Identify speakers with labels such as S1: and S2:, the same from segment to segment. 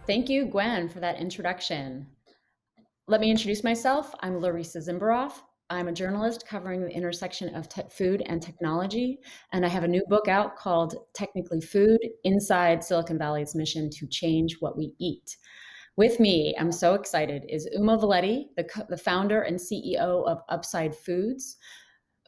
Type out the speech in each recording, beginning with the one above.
S1: Thank you, Gwen, for that introduction. Let me introduce myself. I'm Larissa Zimberoff. I'm a journalist covering the intersection of food and technology, and I have a new book out called Technically Food: Inside Silicon Valley's Mission to Change What We Eat. With me, I'm so excited, is Uma Valeti, the founder and CEO of Upside Foods.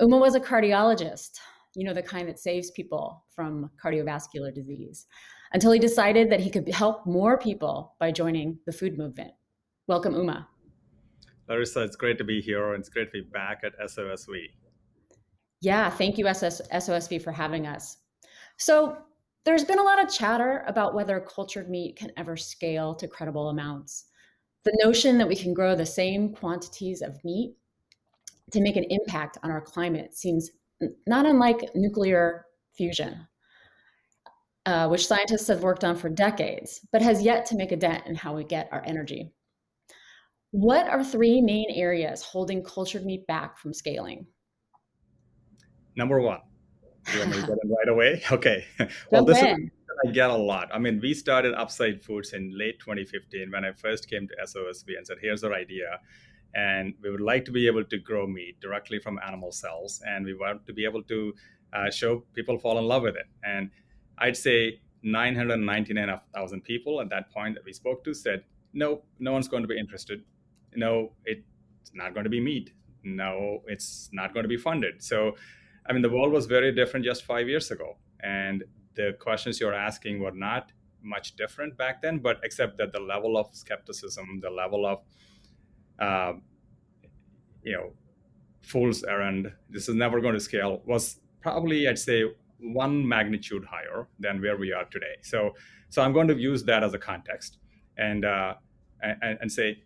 S1: Uma was a cardiologist, the kind that saves people from cardiovascular disease, until he decided that he could help more people by joining the food movement. Welcome, Uma.
S2: Larissa, it's great to be here and it's great to be back at SOSV.
S1: Yeah, thank you, SOSV, for having us. So, there's been a lot of chatter about whether cultured meat can ever scale to credible amounts. The notion that we can grow the same quantities of meat to make an impact on our climate seems not unlike nuclear fusion, which scientists have worked on for decades, but has yet to make a dent in how we get our energy. What are three main areas holding cultured meat back from scaling?
S2: Number one, you want me to get in right away? Okay. Well,
S1: Jump
S2: this is
S1: in.
S2: I get a lot. I mean, we started Upside Foods in late 2015 when I first came to SOSV and said, here's our idea. And we would like to be able to grow meat directly from animal cells. And we want to be able to show people fall in love with it. And I'd say 999,000 people at that point that we spoke to said, no, no one's going to be interested. No, it's not going to be meat. No, it's not going to be funded. So, I mean, the world was very different just 5 years ago. And the questions you're asking were not much different back then, but except that the level of skepticism, the level of, uh, fool's errand, this is never going to scale, was probably, I'd say, one magnitude higher than where we are today. So I'm going to use that as a context and say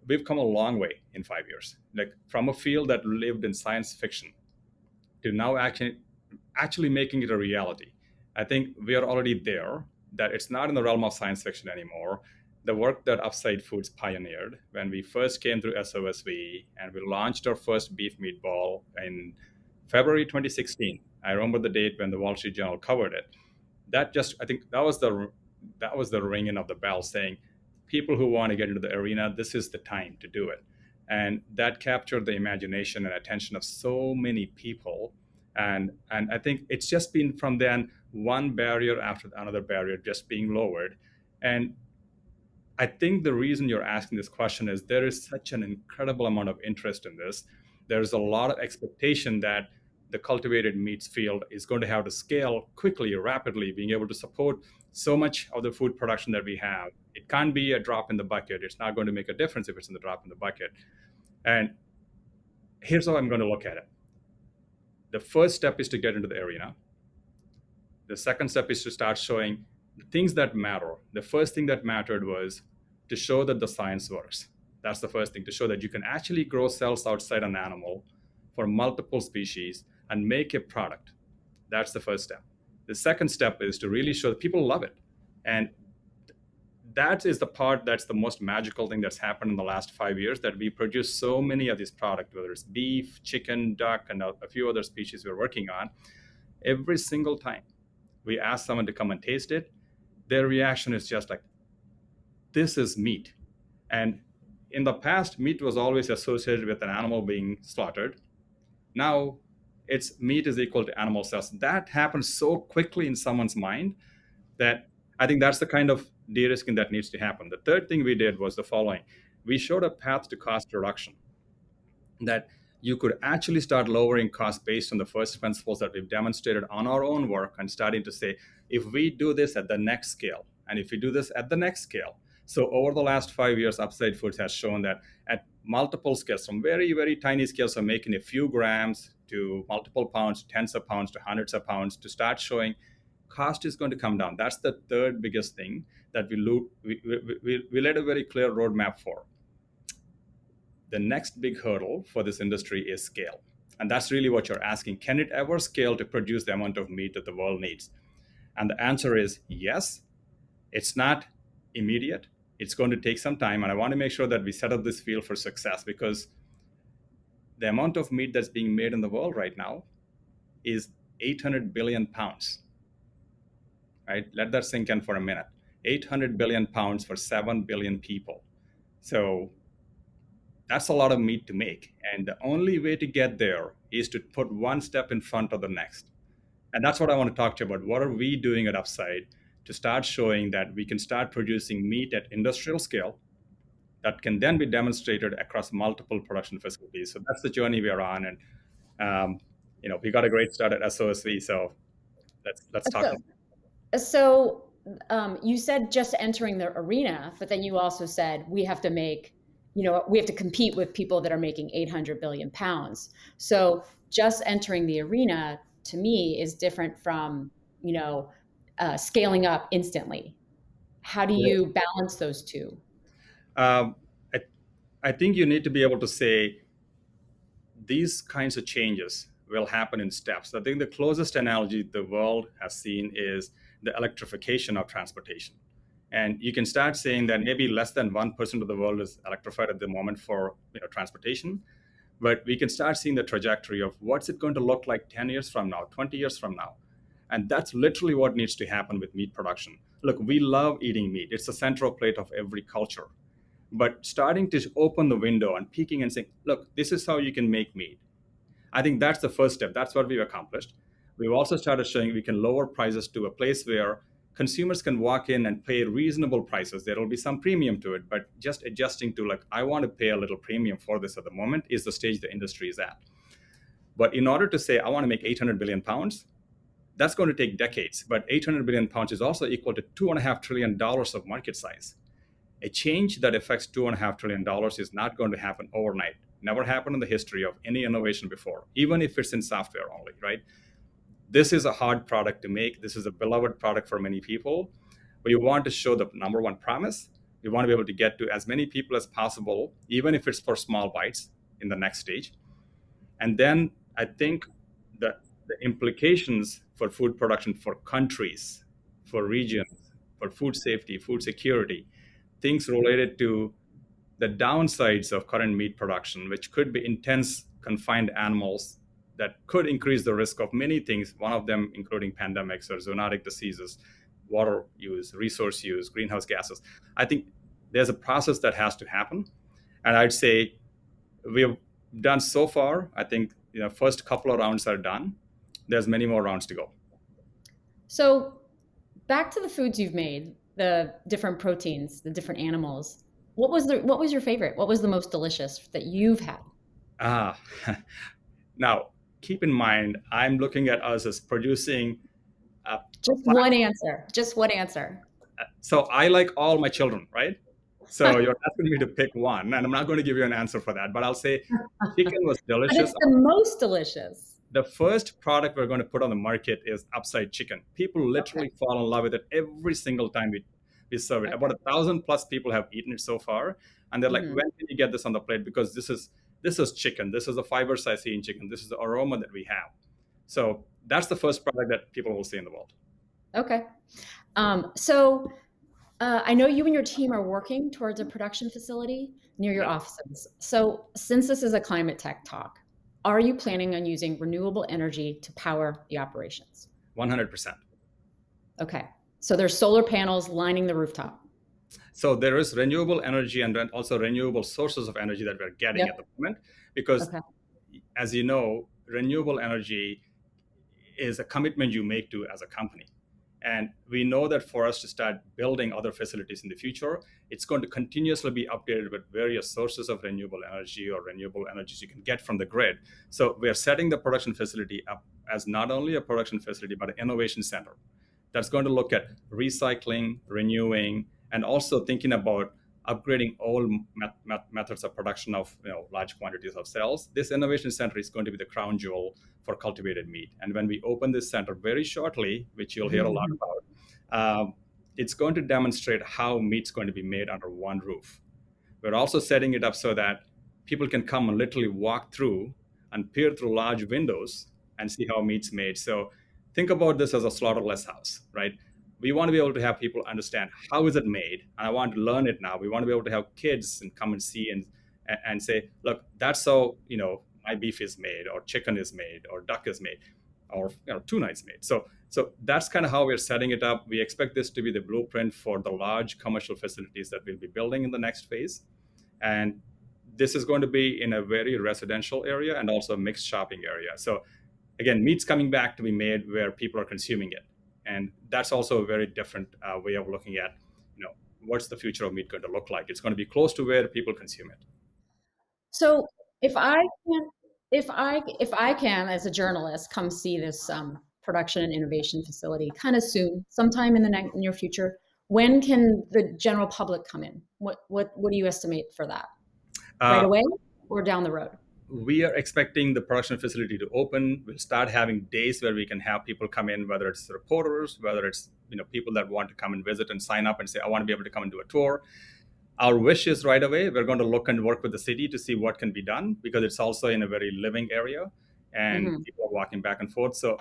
S2: we've come a long way in 5 years, like from a field that lived in science fiction to now actually making it a reality. I think we are already there, that it's not in the realm of science fiction anymore. The work that Upside Foods pioneered when we first came through SOSV and we launched our first beef meatball in February 2016. I remember the date when the Wall Street Journal covered it. I think that was the ringing of the bell saying, people who want to get into the arena, this is the time to do it. And that captured the imagination and attention of so many people. And I think it's just been from then one barrier after another barrier just being lowered. And I think the reason you're asking this question is there is such an incredible amount of interest in this. There's a lot of expectation that the cultivated meats field is going to have to scale quickly, rapidly, being able to support so much of the food production that we have. It can't be a drop in the bucket. It's not going to make a difference if it's in the drop in the bucket. And here's how I'm going to look at it. The first step is to get into the arena. The second step is to start showing the things that matter. The first thing that mattered was to show that the science works. That's the first thing, to show that you can actually grow cells outside an animal for multiple species and make a product. That's the first step. The second step is to really show that people love it. And that is the part that's the most magical thing that's happened in the last 5 years, that we produce so many of these products, whether it's beef, chicken, duck, and a few other species we're working on. Every single time we ask someone to come and taste it, their reaction is just like, this is meat. And in the past, meat was always associated with an animal being slaughtered. Now, it's meat is equal to animal cells. That happens so quickly in someone's mind that I think that's the kind of de-risking that needs to happen. The third thing we did was the following. We showed a path to cost reduction, that you could actually start lowering costs based on the first principles that we've demonstrated on our own work, and starting to say, if we do this at the next scale, and if we do this at the next scale. So over the last 5 years, Upside Foods has shown that at multiple scales, from very, very tiny scales of making a few grams to multiple pounds, tens of pounds to hundreds of pounds, to start showing cost is going to come down. That's the third biggest thing that we laid a very clear roadmap for. The next big hurdle for this industry is scale. And that's really what you're asking. Can it ever scale to produce the amount of meat that the world needs? And the answer is yes. It's not immediate. It's going to take some time. And I want to make sure that we set up this field for success, because the amount of meat that's being made in the world right now is 800 billion pounds. Right? Let that sink in for a minute. 800 billion pounds for 7 billion people. So that's a lot of meat to make. And the only way to get there is to put one step in front of the next. And that's what I want to talk to you about. What are we doing at Upside to start showing that we can start producing meat at industrial scale that can then be demonstrated across multiple production facilities? So that's the journey we are on. And we got a great start at SOSV. So let's talk
S1: So,
S2: about
S1: you said just entering the arena, but then you also said we have to make, we have to compete with people that are making 800 billion pounds. So just entering the arena to me is different from, scaling up instantly. How do
S2: it.
S1: you balance those two?
S2: Um, I, I think you need to be able to say these kinds of changes will happen in steps. I think the closest analogy the world has seen is the electrification of transportation. And you can start saying that maybe less than 1% of the world is electrified at the moment for transportation. But we can start seeing the trajectory of what's it going to look like 10 years from now, 20 years from now. And that's literally what needs to happen with meat production. Look, we love eating meat. It's the central plate of every culture. But starting to open the window and peeking and saying, look, this is how you can make meat. I think that's the first step. That's what we've accomplished. We've also started showing we can lower prices to a place where consumers can walk in and pay reasonable prices. There will be some premium to it, but just adjusting to like, I want to pay a little premium for this at the moment is the stage the industry is at. But in order to say, I want to make 800 billion pounds, that's going to take decades. But 800 billion pounds is also equal to $2.5 trillion of market size. A change that affects $2.5 trillion is not going to happen overnight. Never happened in the history of any innovation before, even if it's in software only, right? This is a hard product to make. This is a beloved product for many people. We want to show the number one promise. We want to be able to get to as many people as possible, even if it's for small bites in the next stage. And then I think that the implications for food production for countries, for regions, for food safety, food security, things related to the downsides of current meat production, which could be intense confined animals that could increase the risk of many things, one of them including pandemics or zoonotic diseases, water use, resource use, greenhouse gases. I think there's a process that has to happen. And I'd say we've done so far, I think first couple of rounds are done. There's many more rounds to go.
S1: So back to the foods you've made, the different proteins, the different animals. What was your favorite? What was the most delicious that you've had?
S2: Ah, now keep in mind, I'm looking at us as producing.
S1: Just one answer. Just one answer.
S2: So I like all my children, right? So you're asking me to pick one, and I'm not going to give you an answer for that, but I'll say chicken was
S1: But
S2: delicious.
S1: it's the most delicious.
S2: The first product we're going to put on the market is Upside Chicken. People
S1: Okay.
S2: literally fall in love with it every single time we serve it.
S1: Okay.
S2: About 1,000+ people have eaten it so far, and they're like,
S1: Mhm.
S2: "When can you get this on the plate?" Because this is chicken. This is the fibers I see in chicken. This is the aroma that we have. So that's the first product that people will see in the world.
S1: Okay. So I know you and your team are working towards a production facility near your
S2: Yeah,
S1: offices. So since this is a climate tech talk, are you planning on using renewable energy to power the operations?
S2: 100%.
S1: Okay. So there's solar panels lining the rooftop.
S2: So there is renewable energy and then also renewable sources of energy that we're getting
S1: Yep.
S2: at the moment, because
S1: Okay.
S2: as you know, renewable energy is a commitment you make to as a company. And we know that for us to start building other facilities in the future, it's going to continuously be updated with various sources of renewable energy or renewable energies you can get from the grid. So we are setting the production facility up as not only a production facility, but an innovation center that's going to look at recycling, renewing, and also thinking about upgrading all methods of production of large quantities of cells. This innovation center is going to be the crown jewel for cultivated meat. And when we open this center very shortly, which you'll hear a lot about, it's going to demonstrate how meat's going to be made under one roof. We're also setting it up so that people can come and literally walk through and peer through large windows and see how meat's made. So think about this as a slaughterless house, right? We want to be able to have people understand how is it made, and I want to learn it now. We want to be able to have kids and come and see and say, look, that's how my beef is made, or chicken is made, or duck is made, or tuna is made. So So that's kind of how we're setting it up. We expect this to be the blueprint for the large commercial facilities that we'll be building in the next phase. And this is going to be in a very residential area and also a mixed shopping area. So again, meat's coming back to be made where people are consuming it. And that's also a very different way of looking at, what's the future of meat going to look like? It's going to be close to where people consume it.
S1: So if I can, if I can, as a journalist, come see this production and innovation facility kind of soon, sometime in the near future, when can the general public come in? What do you estimate for that? Right
S2: Uh,
S1: away or down the road?
S2: we are expecting the production facility to open. We'll start having days where we can have people come in, whether it's reporters, whether it's people that want to come and visit and sign up and say, I want to be able to come and do a tour. Our wish is right away, we're going to look and work with the city to see what can be done, because it's also in a very living area and
S1: Mm-hmm.
S2: people are walking back and forth. So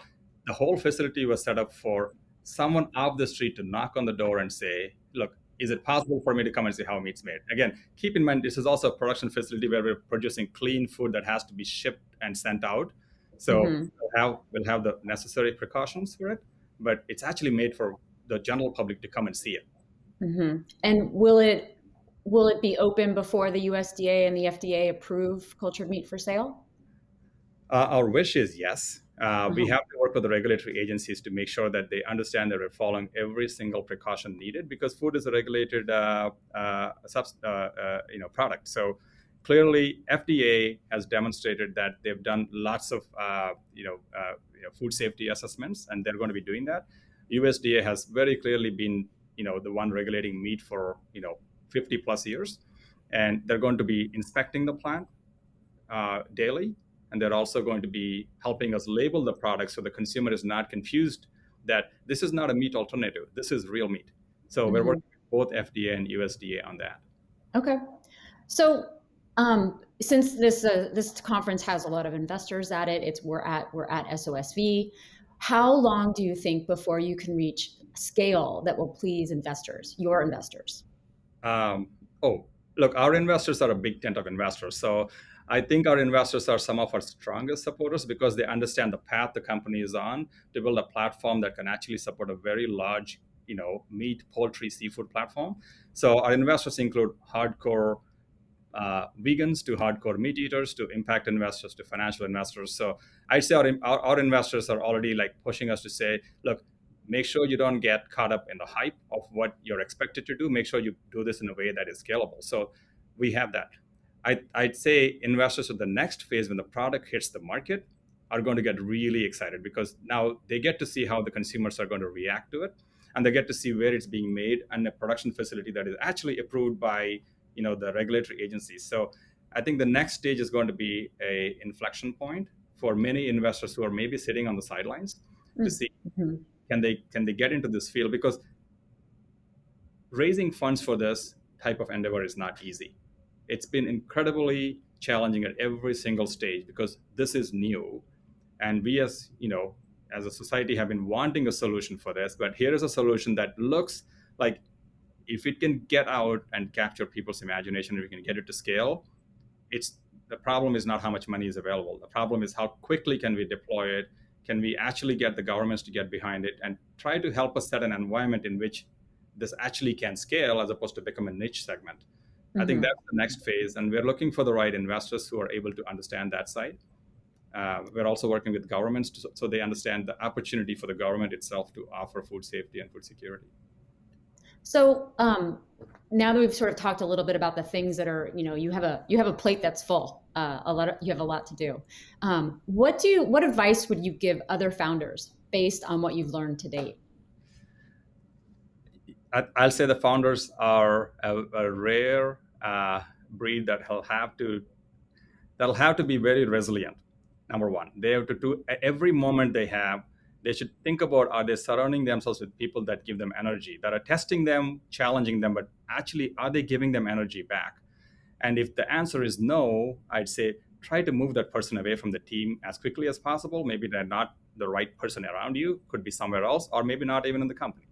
S2: the whole facility was set up for someone off the street to knock on the door and say, look, is it possible for me to come and see how meat's made? Again, keep in mind, this is also a production facility where we're producing clean food that has to be shipped and sent out. So
S1: Mm-hmm.
S2: we'll have the necessary precautions for it, but it's actually made for the general public to come and see it.
S1: Mm-hmm. And will it be open before the USDA and the FDA approve cultured meat for sale?
S2: Our wish is yes. We
S1: Uh-huh.
S2: have to work with the regulatory agencies to make sure that they understand that we're following every single precaution needed, because food is a regulated product. So clearly, FDA has demonstrated that they've done lots of food safety assessments, and they're going to be doing that. USDA has very clearly been the one regulating meat for 50 plus years, and they're going to be inspecting the plant daily, and they're also going to be helping us label the product so the consumer is not confused that this is not a meat alternative, this is real meat. So we're
S1: Mm-hmm.
S2: working with both FDA and USDA on that.
S1: Okay. So, since this conference has a lot of investors at it, we're at SOSV. How long do you think before you can reach scale that will please investors, your investors?
S2: Um, oh, look, our investors are a big tent of investors. So I think our investors are some of our strongest supporters, because they understand the path the company is on to build a platform that can actually support a very large, meat, poultry, seafood platform. So our investors include hardcore vegans to hardcore meat eaters to impact investors to financial investors. So I'd say our investors are already like pushing us to say, look, make sure you don't get caught up in the hype of what you're expected to do. Make sure you do this in a way that is scalable. So we have that. I'd say investors at the next phase, when the product hits the market, are going to get really excited, because now they get to see how the consumers are going to react to it, and they get to see where it's being made and a production facility that is actually approved by the regulatory agencies. So I think the next stage is going to be a inflection point for many investors who are maybe sitting on the sidelines to see,
S1: Mm-hmm.
S2: can they get into this field, because raising funds for this type of endeavor is not easy. It's been incredibly challenging at every single stage, because this is new, and we as a society have been wanting a solution for this. But here is a solution that looks like, if it can get out and capture people's imagination, and we can get it to scale, it's the problem is not how much money is available. The problem is how quickly can we deploy it? Can we actually get the governments to get behind it and try to help us set an environment in which this actually can scale, as opposed to become a niche segment? I think
S1: Mm-hmm.
S2: that's the next phase, and we're looking for the right investors who are able to understand that side. We're also working with governments so they understand the opportunity for the government itself to offer food safety and food security.
S1: So, now that we've sort of talked a little bit about the things that are, you have a plate that's full, you have a lot to do. What advice would you give other founders based on what you've learned to date?
S2: I'll say the founders are a rare breed that'll have to be very resilient. Number one, they have to do every moment they have. They should think about, are they surrounding themselves with people that give them energy, that are testing them, challenging them, but actually are they giving them energy back? And if the answer is no, I'd say try to move that person away from the team as quickly as possible. Maybe they're not the right person around you, could be somewhere else, or maybe not even in the company.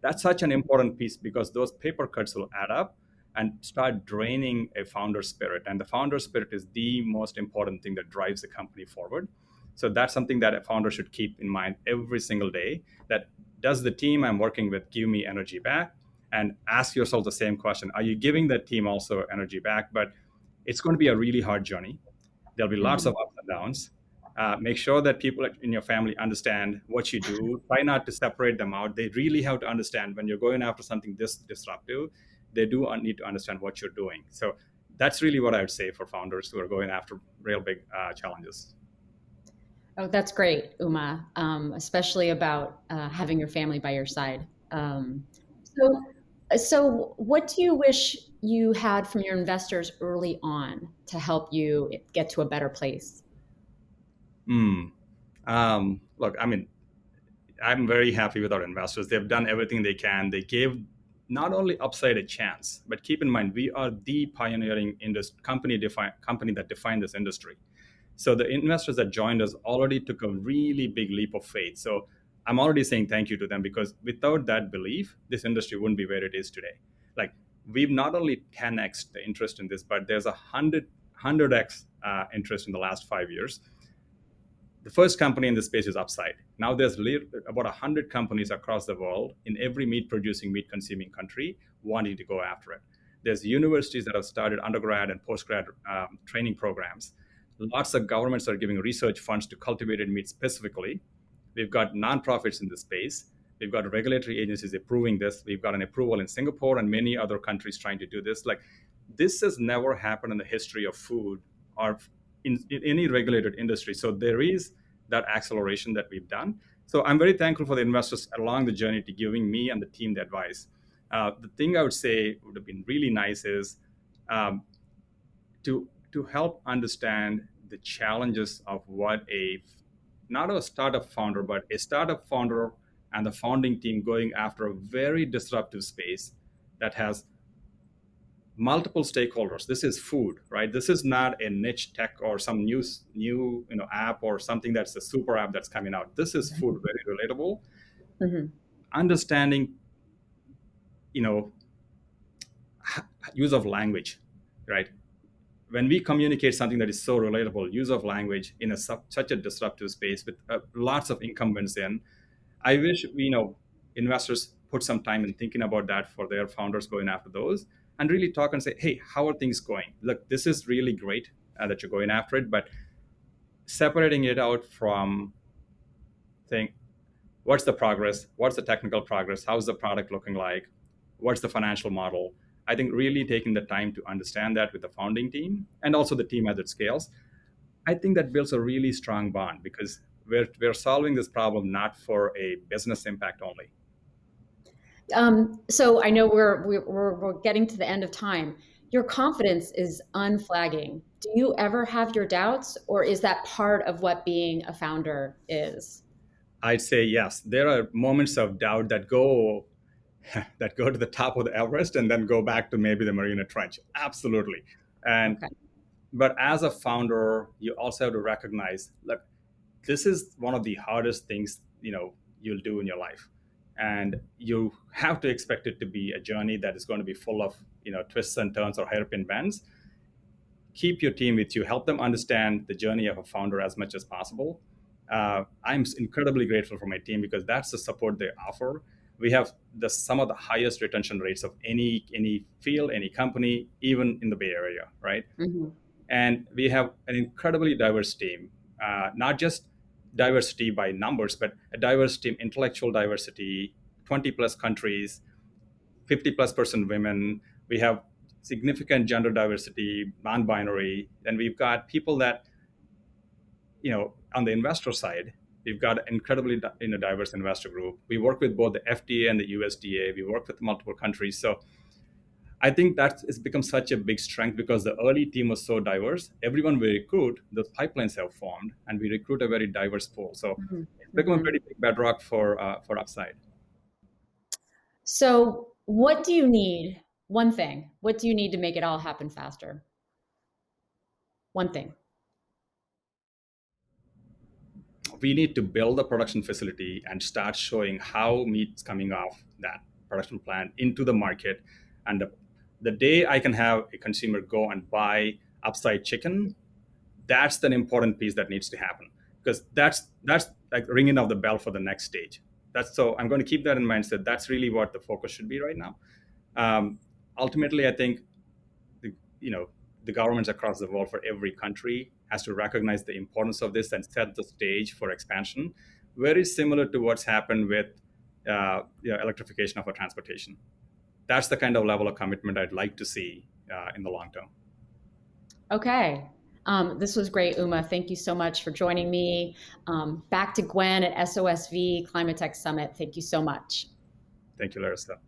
S2: That's such an important piece, because those paper cuts will add up and start draining a founder spirit. And the founder spirit is the most important thing that drives the company forward. So that's something that a founder should keep in mind every single day. That does the team I'm working with give me energy back? And ask yourself the same question: are you giving that team also energy back? But it's going to be a really hard journey. There'll be lots
S1: Mhm.
S2: of ups and downs. Make sure that people in your family understand what you do. Try not to separate them out. They really have to understand when you're going after something this disruptive. They do need to understand what you're doing. So that's really what I would say for founders who are going after real big challenges.
S1: Oh, that's great, Uma, especially about having your family by your side. So, what do you wish you had from your investors early on to help you get to a better place?
S2: Mm. Look, I mean, I'm very happy with our investors. They've done everything they can. They gave not only Upside a chance, but keep in mind we are the pioneering company that defined this industry. So the investors that joined us already took a really big leap of faith. So I'm already saying thank you to them, because without that belief, this industry wouldn't be where it is today. Like, we've not only 10x the interest in this, but there's a 100x interest in the last 5 years. The first company in this space is Upside. Now there's about 100 companies across the world in every meat consuming country wanting to go after it. There's universities that have started undergrad and postgrad training programs. Lots of governments are giving research funds to cultivated meat specifically. We've got nonprofits in this space. We've got regulatory agencies approving this. We've got an approval in Singapore and many other countries trying to do this. Like, this has never happened in the history of food or in any regulated industry. So there is that acceleration that we've done. So I'm very thankful for the investors along the journey to giving me and the team the advice. The thing I would say would have been really nice is um, to help understand the challenges of what a not a startup founder, but a startup founder and the founding team going after a very disruptive space that has multiple stakeholders. This is food, right? This is not a niche tech or some new app or something that's a super app that's coming out. This is food, very relatable.
S1: Mhm.
S2: Understanding, you know, use of language, right? When we communicate something that is so relatable, use of language in such a disruptive space with lots of incumbents in, I wish investors put some time in thinking about that for their founders going after those, and really talk and say, hey, how are things going? Look, this is really great that you're going after it, but separating it out from saying, what's the progress? What's the technical progress? How's the product looking like? What's the financial model? I think really taking the time to understand that with the founding team and also the team as it scales, I think that builds a really strong bond, because we're solving this problem not for a business impact only.
S1: So I know we're getting to the end of time. Your confidence is unflagging. Do you ever have your doubts, or is that part of what being a founder is?
S2: I'd say yes. There are moments of doubt that go that go to the top of the Everest and then go back to maybe the Mariana Trench. Absolutely. And
S1: Okay.
S2: but as a founder, you also have to recognize, look, this is one of the hardest things you'll do in your life, and you have to expect it to be a journey that is going to be full of twists and turns or hairpin bends. Keep your team with you, help them understand the journey of a founder as much as possible. I'm incredibly grateful for my team, because that's the support they offer. We have some of the highest retention rates of any field, any company, even in the Bay Area, right?
S1: Mhm.
S2: And we have an incredibly diverse team, not just diversity by numbers, but a diverse team, intellectual diversity, 20 plus countries, 50 plus percent women. We have significant gender diversity, non-binary, and we've got people that, on the investor side, we've got an incredibly diverse investor group. We work with both the FDA and the USDA. We work with multiple countries. So I think that it's become such a big strength, because the early team was so diverse. Everyone we recruit, the pipelines have formed, and we recruit a very diverse pool. So
S1: Mhm.
S2: it's become a
S1: Mhm.
S2: pretty big bedrock for Upside.
S1: So, what do you need? One thing. What do you need to make it all happen faster? One thing.
S2: We need to build a production facility and start showing how meat's coming off that production plant into the market. And the day I can have a consumer go and buy Upside chicken, that's an important piece that needs to happen. because that's like ringing of the bell for the next stage. So I'm going to keep that in mind. So that's really what the focus should be right now. Ultimately, I think the, the governments across the world for every country has to recognize the importance of this and set the stage for expansion, very similar to what's happened with electrification of our transportation. That's the kind of level of commitment I'd like to see in the long term.
S1: Okay. This was great, Uma. Thank you so much for joining me. Back to Gwen at SOSV Climate Tech Summit. Thank you so much.
S2: Thank you, Larissa.